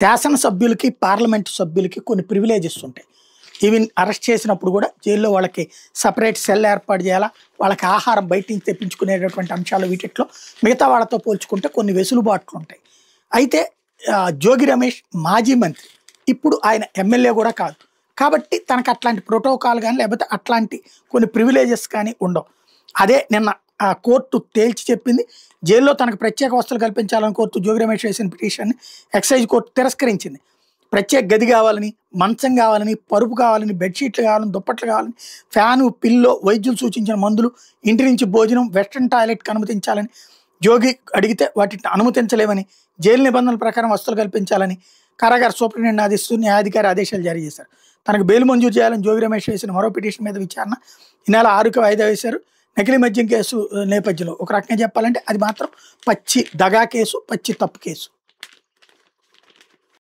శాసనసభ్యులకి, parliament సభ్యులకి కొన్ని privileges ఉంటాయి. ఈవెన్ అరెస్ట్ చేసినప్పుడు కూడా జైల్లో వాళ్ళకి సెపరేట్ సెల్ ఏర్పాటు చేయాలా, వాళ్ళకి ఆహారం బయట నుంచి తెప్పించుకునేటటువంటి అంశాలు వీటిట్లో మిగతా వాళ్ళతో పోల్చుకుంటే కొన్ని వెసులుబాట్లు ఉంటాయి. అయితే జోగి రమేష్ మాజీ మంత్రి. ఇప్పుడు ఆయన ఎమ్మెల్యే కూడా కాదు. కాబట్టి తనకు అట్లాంటి ప్రోటోకాల్ కానీ లేకపోతే అట్లాంటి కొన్ని ప్రివిలేజెస్ కానీ ఉండవు. అదే నిన్న కోర్టు తేల్చి చెప్పింది. జైల్లో తనకు ప్రత్యేక వసతులు కల్పించాలని కోర్టు జోగి రమేష్ వేసిన పిటిషన్ని ఎక్సైజ్ కోర్టు తిరస్కరించింది. ప్రత్యేక గది కావాలని, మంచం కావాలని, పరుపు కావాలని, బెడ్షీట్లు కావాలని, దుప్పట్లు కావాలని, ఫ్యాను, పిల్లో, వైద్యులు సూచించిన మందులు, ఇంటి నుంచి భోజనం, వెస్ట్రన్ టాయిలెట్కి అనుమతించాలని జోగి అడిగితే వాటిని అనుమతించలేమని, జైలు నిబంధనల ప్రకారం వసతులు కల్పించాలని కారాగార సూపరింటెండెంట్ ఆదేశిస్తూ న్యాయాధికారి ఆదేశాలు జారీ చేశారు. తనకు బెయిల్ మంజూరు చేయాలని జోగి రమేష్ వేసిన మరో పిటిషన్ మీద విచారణ ఈ నెల 6కి వాయిదా వేశారు. నకిలీ మద్యం కేసు నేపథ్యంలో ఒక రకంగా చెప్పాలంటే అది మాత్రం పచ్చి దగా కేసు, పచ్చి తప్పు కేసు.